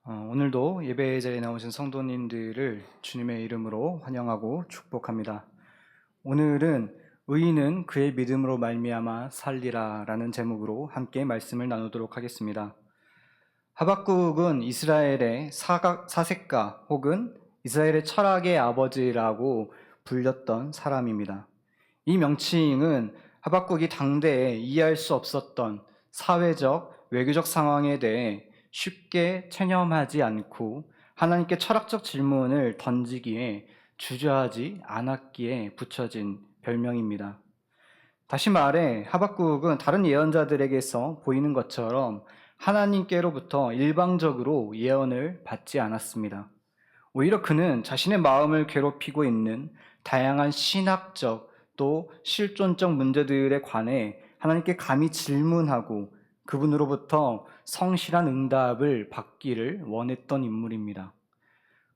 오늘도 예배 자리에 나오신 성도님들을 주님의 이름으로 환영하고 축복합니다. 오늘은 의인은 그의 믿음으로 말미암아 살리라 라는 제목으로 함께 말씀을 나누도록 하겠습니다. 하박국은 이스라엘의 사색가 혹은 이스라엘의 철학의 아버지라고 불렸던 사람입니다. 이 명칭은 하박국이 당대에 이해할 수 없었던 사회적, 외교적 상황에 대해 쉽게 체념하지 않고 하나님께 철학적 질문을 던지기에 주저하지 않았기에 붙여진 별명입니다. 다시 말해 하박국은 다른 예언자들에게서 보이는 것처럼 하나님께로부터 일방적으로 예언을 받지 않았습니다. 오히려 그는 자신의 마음을 괴롭히고 있는 다양한 신학적 또 실존적 문제들에 관해 하나님께 감히 질문하고 그분으로부터 성실한 응답을 받기를 원했던 인물입니다.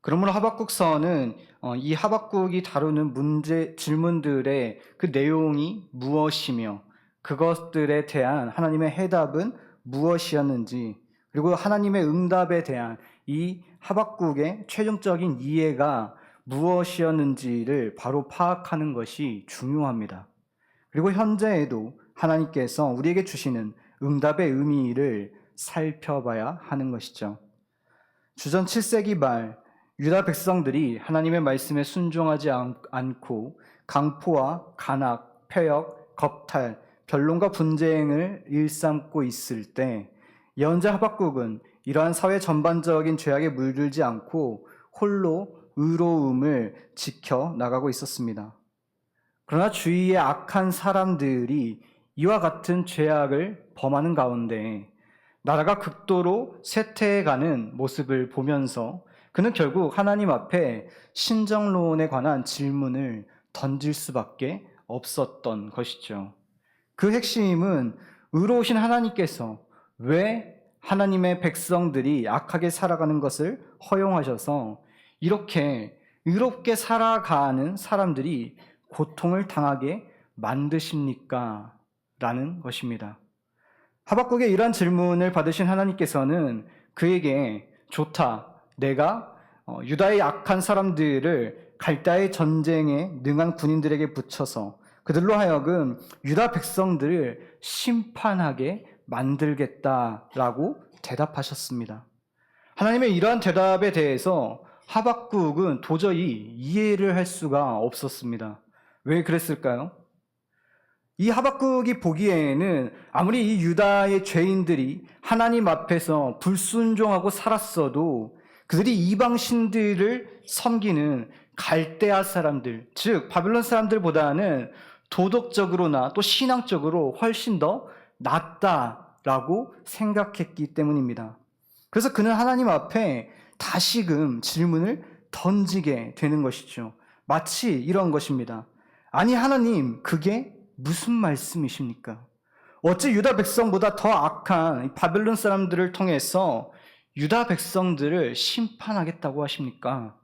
그러므로 하박국서는 이 하박국이 다루는 질문들의 그 내용이 무엇이며 그것들에 대한 하나님의 해답은 무엇이었는지, 그리고 하나님의 응답에 대한 이 하박국의 최종적인 이해가 무엇이었는지를 바로 파악하는 것이 중요합니다. 그리고 현재에도 하나님께서 우리에게 주시는 응답의 의미를 살펴봐야 하는 것이죠. 주전 7세기 말 유다 백성들이 하나님의 말씀에 순종하지 않고 강포와 간악, 폐역, 겁탈, 변론과 분쟁을 일삼고 있을 때 예언자 하박국은 이러한 사회 전반적인 죄악에 물들지 않고 홀로 의로움을 지켜 나가고 있었습니다. 그러나 주위의 악한 사람들이 이와 같은 죄악을 범하는 가운데 나라가 극도로 쇠퇴해가는 모습을 보면서 그는 결국 하나님 앞에 신정론에 관한 질문을 던질 수밖에 없었던 것이죠. 그 핵심은 의로우신 하나님께서 왜 하나님의 백성들이 악하게 살아가는 것을 허용하셔서 이렇게 의롭게 살아가는 사람들이 고통을 당하게 만드십니까? 라는 것입니다. 하박국의 이러한 질문을 받으신 하나님께서는 그에게 좋다, 내가 유다의 악한 사람들을 갈대아의 전쟁에 능한 군인들에게 붙여서 그들로 하여금 유다 백성들을 심판하게 만들겠다라고 대답하셨습니다. 하나님의 이러한 대답에 대해서 하박국은 도저히 이해를 할 수가 없었습니다. 왜 그랬을까요? 이 하박국이 보기에는 아무리 이 유다의 죄인들이 하나님 앞에서 불순종하고 살았어도 그들이 이방 신들을 섬기는 갈대아 사람들, 즉 바빌론 사람들보다는 도덕적으로나 또 신앙적으로 훨씬 더 낫다라고 생각했기 때문입니다. 그래서 그는 하나님 앞에 다시금 질문을 던지게 되는 것이죠. 마치 이런 것입니다. 아니 하나님, 그게 무슨 말씀이십니까? 어찌 유다 백성보다 더 악한 바벨론 사람들을 통해서 유다 백성들을 심판하겠다고 하십니까?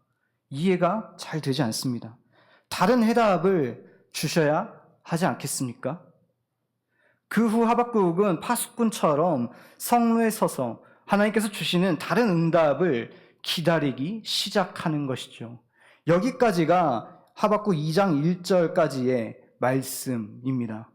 이해가 잘 되지 않습니다. 다른 해답을 주셔야 하지 않겠습니까? 그 후 하박국은 파수꾼처럼 성루에 서서 하나님께서 주시는 다른 응답을 기다리기 시작하는 것이죠. 여기까지가 하박국 2장 1절까지의 말씀입니다.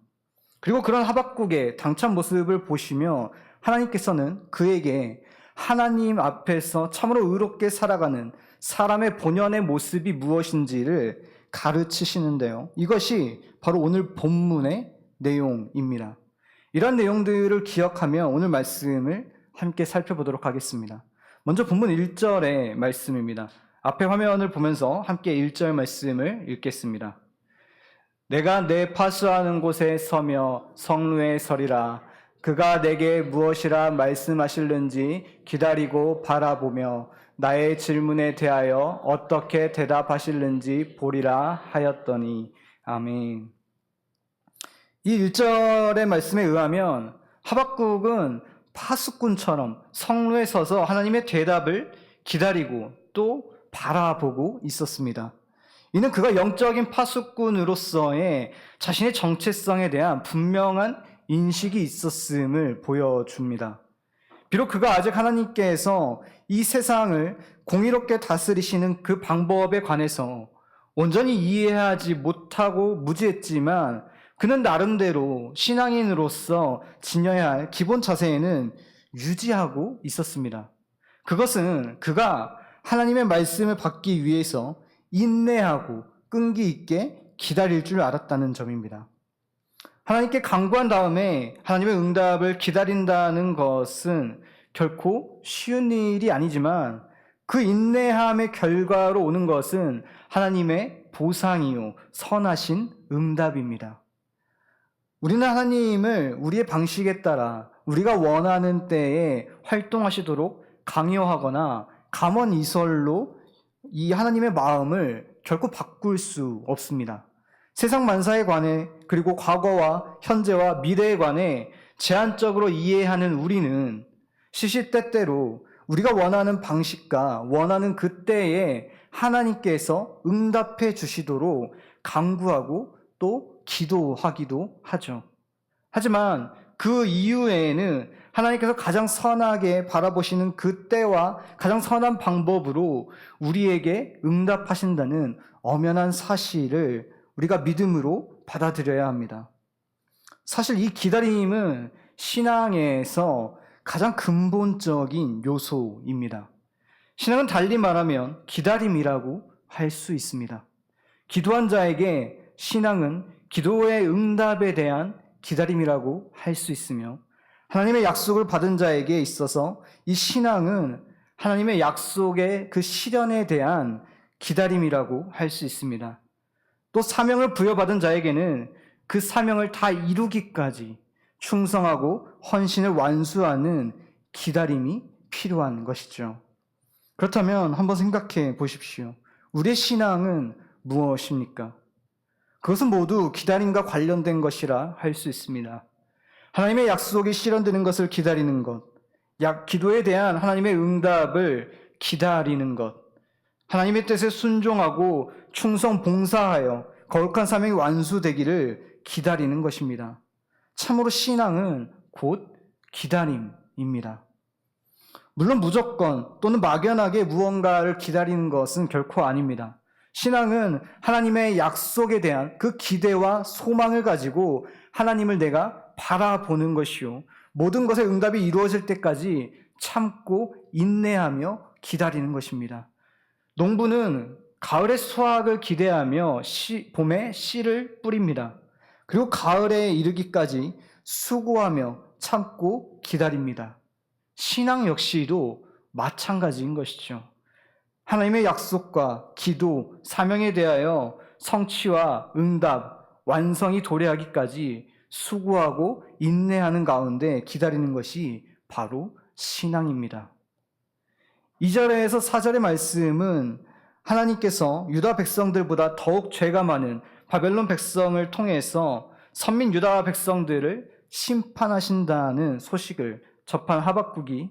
그리고 그런 하박국의 당찬 모습을 보시며 하나님께서는 그에게 하나님 앞에서 참으로 의롭게 살아가는 사람의 본연의 모습이 무엇인지를 가르치시는데요. 이것이 바로 오늘 본문의 내용입니다. 이런 내용들을 기억하며 오늘 말씀을 함께 살펴보도록 하겠습니다. 먼저 본문 1절의 말씀입니다. 앞에 화면을 보면서 함께 1절 말씀을 읽겠습니다. 내가 내 파수하는 곳에 서며 성루에 서리라. 그가 내게 무엇이라 말씀하실는지 기다리고 바라보며 나의 질문에 대하여 어떻게 대답하실는지 보리라 하였더니. 아멘. 이 1절의 말씀에 의하면 하박국은 파수꾼처럼 성루에 서서 하나님의 대답을 기다리고 또 바라보고 있었습니다. 이는 그가 영적인 파수꾼으로서의 자신의 정체성에 대한 분명한 인식이 있었음을 보여줍니다. 비록 그가 아직 하나님께서 이 세상을 공의롭게 다스리시는 그 방법에 관해서 온전히 이해하지 못하고 무지했지만 그는 나름대로 신앙인으로서 지녀야 할 기본 자세에는 유지하고 있었습니다. 그것은 그가 하나님의 말씀을 받기 위해서 인내하고 끈기 있게 기다릴 줄 알았다는 점입니다. 하나님께 간구한 다음에 하나님의 응답을 기다린다는 것은 결코 쉬운 일이 아니지만 그 인내함의 결과로 오는 것은 하나님의 보상이요 선하신 응답입니다. 우리는 하나님을 우리의 방식에 따라 우리가 원하는 때에 활동하시도록 강요하거나 감언이설로 이 하나님의 마음을 결코 바꿀 수 없습니다. 세상 만사에 관해 그리고 과거와 현재와 미래에 관해 제한적으로 이해하는 우리는 시시때때로 우리가 원하는 방식과 원하는 그때에 하나님께서 응답해 주시도록 간구하고 또 기도하기도 하죠. 하지만 그 이후에는 하나님께서 가장 선하게 바라보시는 그때와 가장 선한 방법으로 우리에게 응답하신다는 엄연한 사실을 우리가 믿음으로 받아들여야 합니다. 사실 이 기다림은 신앙에서 가장 근본적인 요소입니다. 신앙은 달리 말하면 기다림이라고 할 수 있습니다. 기도한 자에게 신앙은 기도의 응답에 대한 기다림이라고 할 수 있으며 하나님의 약속을 받은 자에게 있어서 이 신앙은 하나님의 약속의 그 실현에 대한 기다림이라고 할 수 있습니다. 또 사명을 부여받은 자에게는 그 사명을 다 이루기까지 충성하고 헌신을 완수하는 기다림이 필요한 것이죠. 그렇다면 한번 생각해 보십시오. 우리의 신앙은 무엇입니까? 그것은 모두 기다림과 관련된 것이라 할 수 있습니다. 하나님의 약속이 실현되는 것을 기다리는 것, 기도에 대한 하나님의 응답을 기다리는 것, 하나님의 뜻에 순종하고 충성 봉사하여 거룩한 사명이 완수되기를 기다리는 것입니다. 참으로 신앙은 곧 기다림입니다. 물론 무조건 또는 막연하게 무언가를 기다리는 것은 결코 아닙니다. 신앙은 하나님의 약속에 대한 그 기대와 소망을 가지고 하나님을 내가 바라보는 것이요, 모든 것의 응답이 이루어질 때까지 참고 인내하며 기다리는 것입니다. 농부는 가을의 수확을 기대하며 봄에 씨를 뿌립니다. 그리고 가을에 이르기까지 수고하며 참고 기다립니다. 신앙 역시도 마찬가지인 것이죠. 하나님의 약속과 기도, 사명에 대하여 성취와 응답, 완성이 도래하기까지 수고하고 인내하는 가운데 기다리는 것이 바로 신앙입니다. 2절에서 4절의 말씀은 하나님께서 유다 백성들보다 더욱 죄가 많은 바벨론 백성을 통해서 선민 유다 백성들을 심판하신다는 소식을 접한 하박국이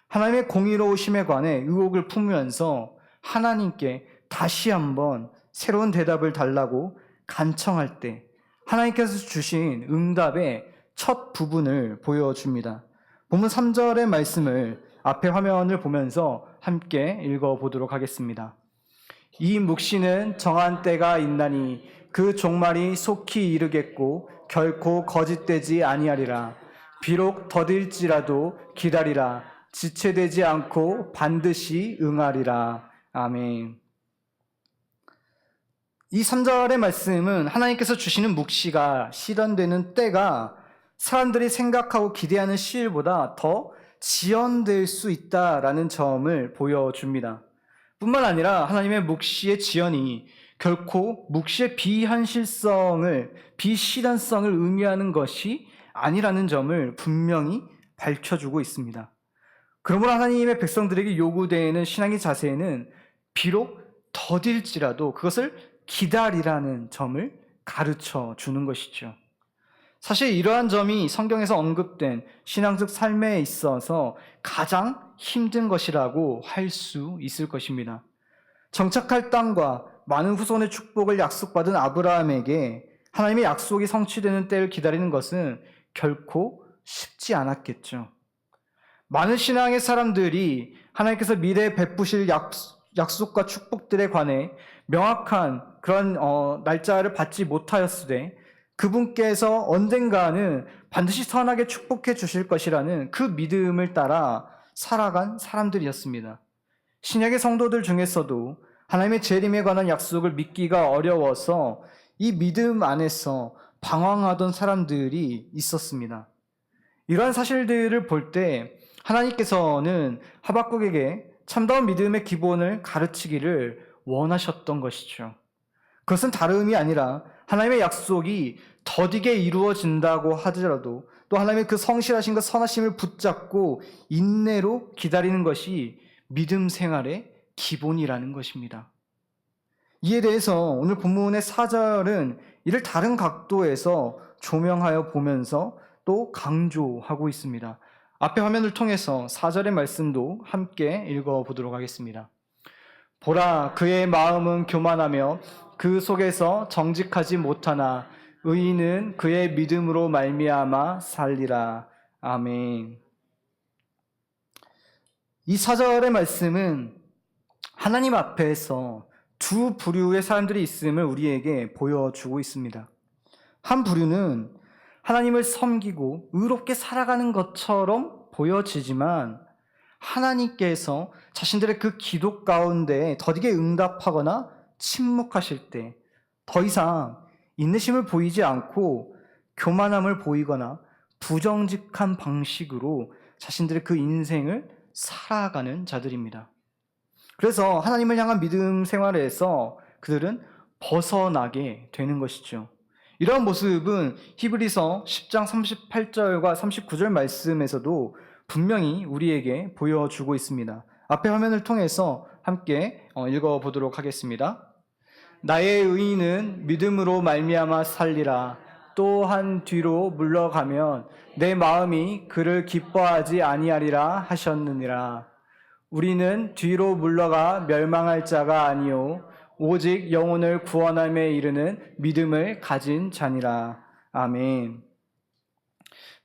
하나님의 공의로우심에 관해 의혹을 품으면서 하나님께 다시 한번 새로운 대답을 달라고 간청할 때 하나님께서 주신 응답의 첫 부분을 보여줍니다. 본문 3절의 말씀을 앞에 화면을 보면서 함께 읽어보도록 하겠습니다. 이 묵시는 정한 때가 있나니 그 종말이 속히 이르겠고 결코 거짓되지 아니하리라. 비록 더딜지라도 기다리라. 지체되지 않고 반드시 응하리라. 아멘. 이 3절의 말씀은 하나님께서 주시는 묵시가 실현되는 때가 사람들이 생각하고 기대하는 시일보다 더 지연될 수 있다라는 점을 보여줍니다. 뿐만 아니라 하나님의 묵시의 지연이 결코 묵시의 비실현성을 의미하는 것이 아니라는 점을 분명히 밝혀주고 있습니다. 그러므로 하나님의 백성들에게 요구되는 신앙의 자세는 비록 더딜지라도 그것을 기다리라는 점을 가르쳐 주는 것이죠. 사실 이러한 점이 성경에서 언급된 신앙적 삶에 있어서 가장 힘든 것이라고 할 수 있을 것입니다. 정착할 땅과 많은 후손의 축복을 약속받은 아브라함에게 하나님의 약속이 성취되는 때를 기다리는 것은 결코 쉽지 않았겠죠. 많은 신앙의 사람들이 하나님께서 미래에 베푸실 약속과 축복들에 관해 명확한 그런 날짜를 받지 못하였으되 그분께서 언젠가는 반드시 선하게 축복해 주실 것이라는 그 믿음을 따라 살아간 사람들이었습니다. 신약의 성도들 중에서도 하나님의 재림에 관한 약속을 믿기가 어려워서 이 믿음 안에서 방황하던 사람들이 있었습니다. 이러한 사실들을 볼 때 하나님께서는 하박국에게 참다운 믿음의 기본을 가르치기를 원하셨던 것이죠. 그것은 다름이 아니라 하나님의 약속이 더디게 이루어진다고 하더라도 또 하나님의 그 성실하심과 선하심을 붙잡고 인내로 기다리는 것이 믿음 생활의 기본이라는 것입니다. 이에 대해서 오늘 본문의 4절은 이를 다른 각도에서 조명하여 보면서 또 강조하고 있습니다. 앞에 화면을 통해서 4절의 말씀도 함께 읽어보도록 하겠습니다. 보라, 그의 마음은 교만하며 그 속에서 정직하지 못하나 의인은 그의 믿음으로 말미암아 살리라. 아멘. 이 4절의 말씀은 하나님 앞에서 두 부류의 사람들이 있음을 우리에게 보여주고 있습니다. 한 부류는 하나님을 섬기고 의롭게 살아가는 것처럼 보여지지만 하나님께서 자신들의 그 기도 가운데 더디게 응답하거나 침묵하실 때 더 이상 인내심을 보이지 않고 교만함을 보이거나 부정직한 방식으로 자신들의 그 인생을 살아가는 자들입니다. 그래서 하나님을 향한 믿음 생활에서 그들은 벗어나게 되는 것이죠. 이러한 모습은 히브리서 10장 38절과 39절 말씀에서도 분명히 우리에게 보여주고 있습니다. 앞에 화면을 통해서 함께 읽어보도록 하겠습니다. 나의 의인은 믿음으로 말미암아 살리라. 또한 뒤로 물러가면 내 마음이 그를 기뻐하지 아니하리라 하셨느니라. 우리는 뒤로 물러가 멸망할 자가 아니요 오직 영혼을 구원함에 이르는 믿음을 가진 자니라. 아멘.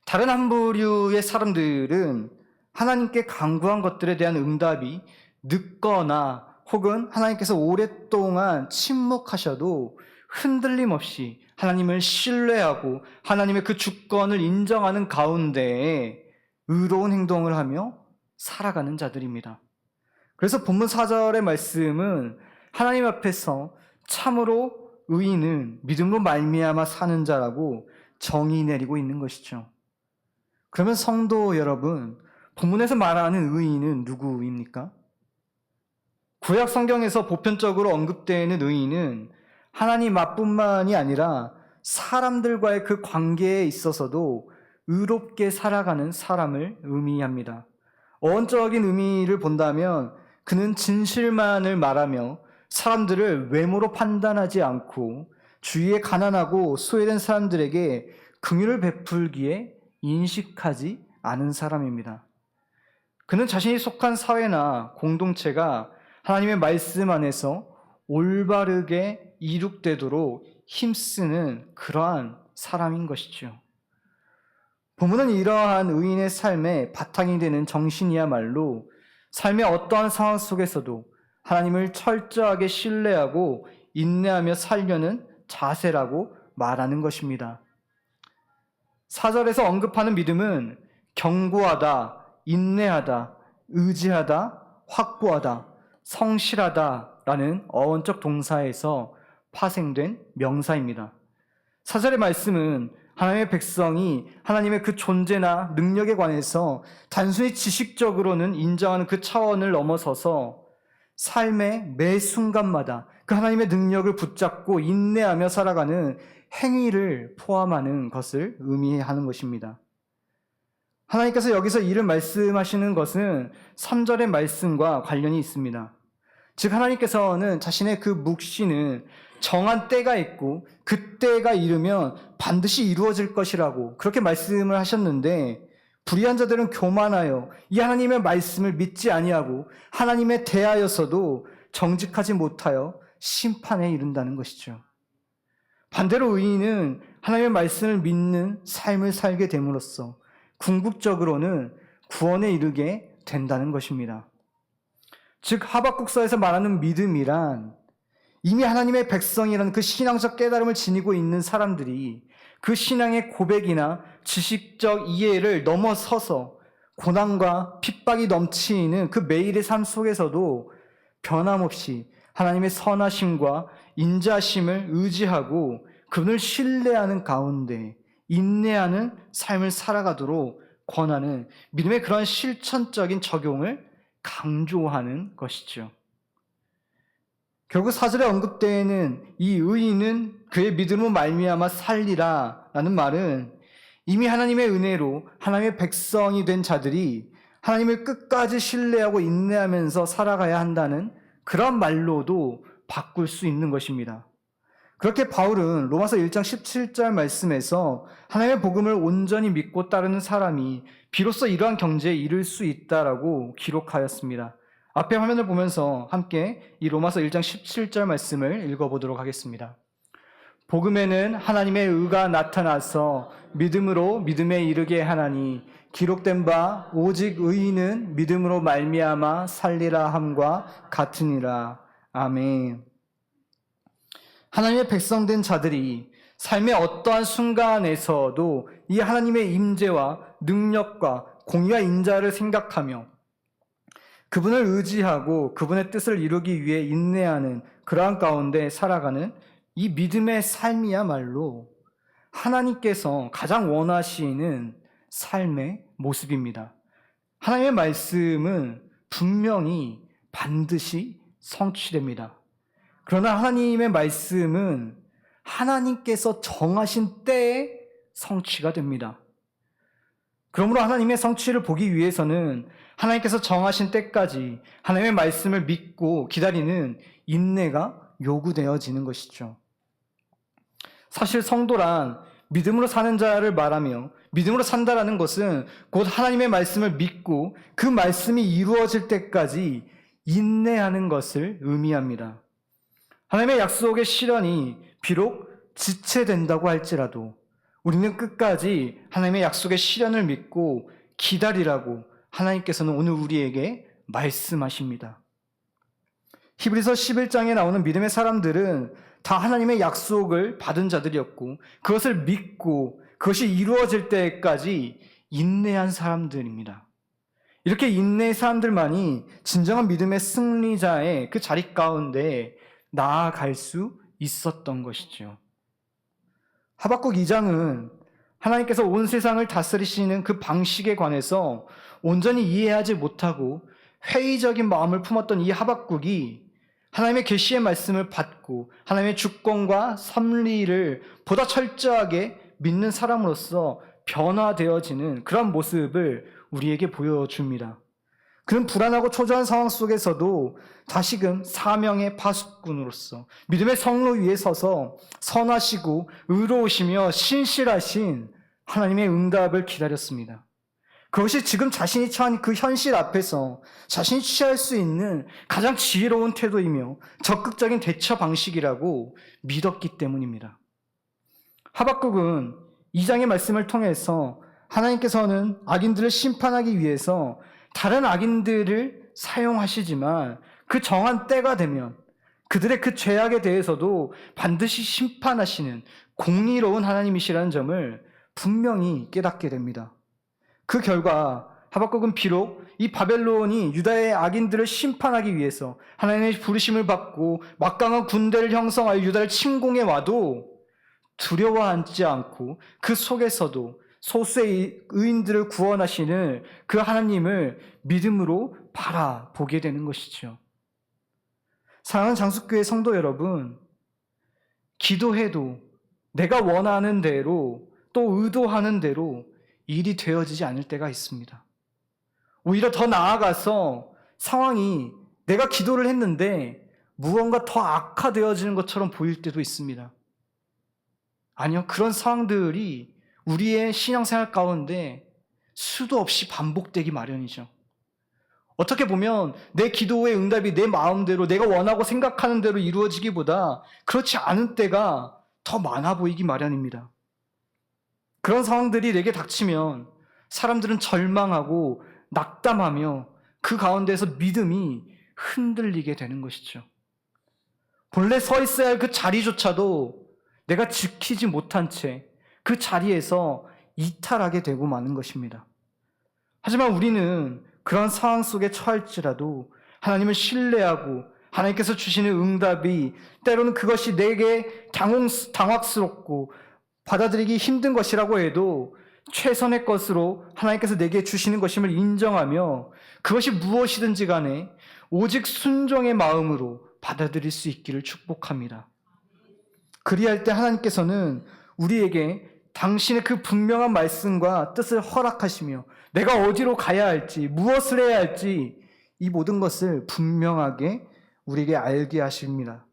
다른 한 부류의 사람들은 하나님께 간구한 것들에 대한 응답이 늦거나 혹은 하나님께서 오랫동안 침묵하셔도 흔들림 없이 하나님을 신뢰하고 하나님의 그 주권을 인정하는 가운데에 의로운 행동을 하며 살아가는 자들입니다. 그래서 본문 4절의 말씀은 하나님 앞에서 참으로 의인은 믿음으로 말미암아 사는 자라고 정의 내리고 있는 것이죠. 그러면 성도 여러분, 본문에서 말하는 의인은 누구입니까? 구약 성경에서 보편적으로 언급되는 의인은 하나님 앞뿐만이 아니라 사람들과의 그 관계에 있어서도 의롭게 살아가는 사람을 의미합니다. 어원적인 의미를 본다면 그는 진실만을 말하며 사람들을 외모로 판단하지 않고 주위에 가난하고 소외된 사람들에게 긍휼을 베풀기에 인식하지 않은 사람입니다. 그는 자신이 속한 사회나 공동체가 하나님의 말씀 안에서 올바르게 이룩되도록 힘쓰는 그러한 사람인 것이죠. 본문은 이러한 의인의 삶의 바탕이 되는 정신이야말로 삶의 어떠한 상황 속에서도 하나님을 철저하게 신뢰하고 인내하며 살려는 자세라고 말하는 것입니다. 4절에서 언급하는 믿음은 견고하다, 인내하다, 의지하다, 확고하다, 성실하다라는 어원적 동사에서 파생된 명사입니다. 4절의 말씀은 하나님의 백성이 하나님의 그 존재나 능력에 관해서 단순히 지식적으로는 인정하는 그 차원을 넘어서서 삶의 매 순간마다 그 하나님의 능력을 붙잡고 인내하며 살아가는 행위를 포함하는 것을 의미하는 것입니다. 하나님께서 여기서 이를 말씀하시는 것은 3절의 말씀과 관련이 있습니다. 즉 하나님께서는 자신의 그 묵시는 정한 때가 있고 그 때가 이르면 반드시 이루어질 것이라고 그렇게 말씀을 하셨는데 불의한 자들은 교만하여 이 하나님의 말씀을 믿지 아니하고 하나님에 대하여서도 정직하지 못하여 심판에 이른다는 것이죠. 반대로 의인은 하나님의 말씀을 믿는 삶을 살게 됨으로써 궁극적으로는 구원에 이르게 된다는 것입니다. 즉 하박국서에서 말하는 믿음이란 이미 하나님의 백성이라는 그 신앙적 깨달음을 지니고 있는 사람들이 그 신앙의 고백이나 지식적 이해를 넘어서서 고난과 핍박이 넘치는 그 매일의 삶 속에서도 변함없이 하나님의 선하심과 인자심을 의지하고 그분을 신뢰하는 가운데 인내하는 삶을 살아가도록 권하는 믿음의 그런 실천적인 적용을 강조하는 것이죠. 결국 4절에 언급되는 이 의인은 그의 믿음으로 말미암아 살리라 라는 말은 이미 하나님의 은혜로 하나님의 백성이 된 자들이 하나님을 끝까지 신뢰하고 인내하면서 살아가야 한다는 그런 말로도 바꿀 수 있는 것입니다. 그렇게 바울은 로마서 1장 17절 말씀에서 하나님의 복음을 온전히 믿고 따르는 사람이 비로소 이러한 경지에 이를 수 있다라고 기록하였습니다. 앞에 화면을 보면서 함께 이 로마서 1장 17절 말씀을 읽어보도록 하겠습니다. 복음에는 하나님의 의가 나타나서 믿음으로 믿음에 이르게 하나니 기록된 바 오직 의인은 믿음으로 말미암아 살리라 함과 같으니라. 아멘. 하나님의 백성된 자들이 삶의 어떠한 순간에서도 이 하나님의 임재와 능력과 공의와 인자를 생각하며 그분을 의지하고 그분의 뜻을 이루기 위해 인내하는 그러한 가운데 살아가는 이 믿음의 삶이야말로 하나님께서 가장 원하시는 삶의 모습입니다. 하나님의 말씀은 분명히 반드시 성취됩니다. 그러나 하나님의 말씀은 하나님께서 정하신 때에 성취가 됩니다. 그러므로 하나님의 성취를 보기 위해서는 하나님께서 정하신 때까지 하나님의 말씀을 믿고 기다리는 인내가 요구되어지는 것이죠. 사실 성도란 믿음으로 사는 자를 말하며 믿음으로 산다라는 것은 곧 하나님의 말씀을 믿고 그 말씀이 이루어질 때까지 인내하는 것을 의미합니다. 하나님의 약속의 실현이 비록 지체된다고 할지라도 우리는 끝까지 하나님의 약속의 실현을 믿고 기다리라고 하나님께서는 오늘 우리에게 말씀하십니다. 히브리서 11장에 나오는 믿음의 사람들은 다 하나님의 약속을 받은 자들이었고 그것을 믿고 그것이 이루어질 때까지 인내한 사람들입니다. 이렇게 인내의 사람들만이 진정한 믿음의 승리자의 그 자리 가운데 나아갈 수 있었던 것이죠. 하박국 2장은 하나님께서 온 세상을 다스리시는 그 방식에 관해서 온전히 이해하지 못하고 회의적인 마음을 품었던 이 하박국이 하나님의 계시의 말씀을 받고 하나님의 주권과 섭리를 보다 철저하게 믿는 사람으로서 변화되어지는 그런 모습을 우리에게 보여줍니다. 그는 불안하고 초조한 상황 속에서도 다시금 사명의 파수꾼으로서 믿음의 성로 위에 서서 선하시고 의로우시며 신실하신 하나님의 응답을 기다렸습니다. 그것이 지금 자신이 처한 그 현실 앞에서 자신이 취할 수 있는 가장 지혜로운 태도이며 적극적인 대처 방식이라고 믿었기 때문입니다. 하박국은 2장의 말씀을 통해서 하나님께서는 악인들을 심판하기 위해서 다른 악인들을 사용하시지만 그 정한 때가 되면 그들의 그 죄악에 대해서도 반드시 심판하시는 공의로운 하나님이시라는 점을 분명히 깨닫게 됩니다. 그 결과 하박국은 비록 이 바벨론이 유다의 악인들을 심판하기 위해서 하나님의 부르심을 받고 막강한 군대를 형성하여 유다를 침공해 와도 두려워하지 않고 그 속에서도 소수의 의인들을 구원하시는 그 하나님을 믿음으로 바라보게 되는 것이죠. 사랑하는 장수교회 성도 여러분, 기도해도 내가 원하는 대로 또 의도하는 대로 일이 되어지지 않을 때가 있습니다. 오히려 더 나아가서 상황이 내가 기도를 했는데 무언가 더 악화되어지는 것처럼 보일 때도 있습니다. 아니요, 그런 상황들이 우리의 신앙생활 가운데 수도 없이 반복되기 마련이죠. 어떻게 보면 내 기도의 응답이 내 마음대로 내가 원하고 생각하는 대로 이루어지기보다 그렇지 않은 때가 더 많아 보이기 마련입니다. 그런 상황들이 내게 닥치면 사람들은 절망하고 낙담하며 그 가운데서 믿음이 흔들리게 되는 것이죠. 본래 서 있어야 할 그 자리조차도 내가 지키지 못한 채 그 자리에서 이탈하게 되고 마는 것입니다. 하지만 우리는 그런 상황 속에 처할지라도 하나님을 신뢰하고 하나님께서 주시는 응답이 때로는 그것이 내게 당황스럽고 받아들이기 힘든 것이라고 해도 최선의 것으로 하나님께서 내게 주시는 것임을 인정하며 그것이 무엇이든지 간에 오직 순종의 마음으로 받아들일 수 있기를 축복합니다. 그리할 때 하나님께서는 우리에게 당신의 그 분명한 말씀과 뜻을 허락하시며 내가 어디로 가야 할지, 무엇을 해야 할지 이 모든 것을 분명하게 우리에게 알게 하십니다.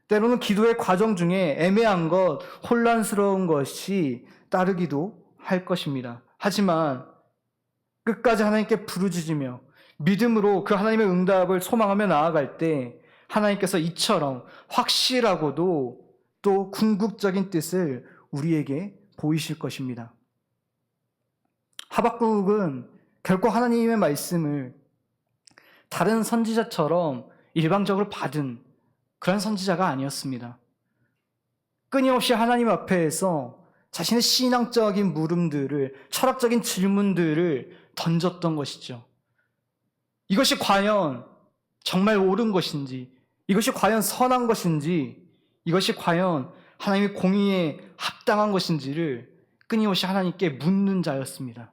때로는 기도의 과정 중에 애매한 것, 혼란스러운 것이 따르기도 할 것입니다. 하지만 끝까지 하나님께 부르짖으며 믿음으로 그 하나님의 응답을 소망하며 나아갈 때 하나님께서 이처럼 확실하고도 또 궁극적인 뜻을 우리에게 보이실 것입니다. 하박국은 결코 하나님의 말씀을 다른 선지자처럼 일방적으로 받은 그런 선지자가 아니었습니다. 끊임없이 하나님 앞에서 자신의 신앙적인 물음들을, 철학적인 질문들을 던졌던 것이죠. 이것이 과연 정말 옳은 것인지, 이것이 과연 선한 것인지, 이것이 과연 하나님의 공의에 합당한 것인지를 끊임없이 하나님께 묻는 자였습니다.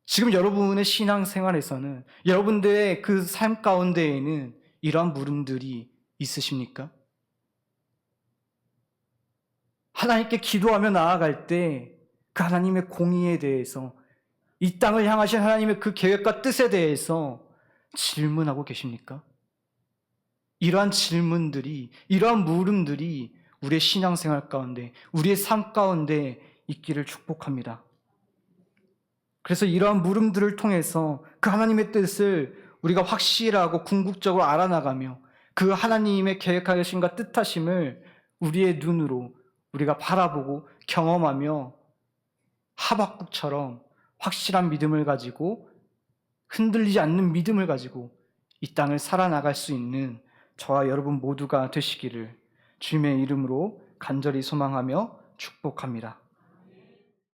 지금 여러분의 신앙생활에서는, 여러분들의 그 삶 가운데에는 이러한 물음들이 있으십니까? 하나님께 기도하며 나아갈 때 그 하나님의 공의에 대해서, 이 땅을 향하신 하나님의 그 계획과 뜻에 대해서 질문하고 계십니까? 이러한 질문들이, 이러한 물음들이 우리의 신앙생활 가운데, 우리의 삶 가운데 있기를 축복합니다. 그래서 이러한 물음들을 통해서 그 하나님의 뜻을 우리가 확실하고 궁극적으로 알아나가며 그 하나님의 계획하심과 뜻하심을 우리의 눈으로 우리가 바라보고 경험하며 하박국처럼 확실한 믿음을 가지고, 흔들리지 않는 믿음을 가지고 이 땅을 살아나갈 수 있는 저와 여러분 모두가 되시기를 주님의 이름으로 간절히 소망하며 축복합니다.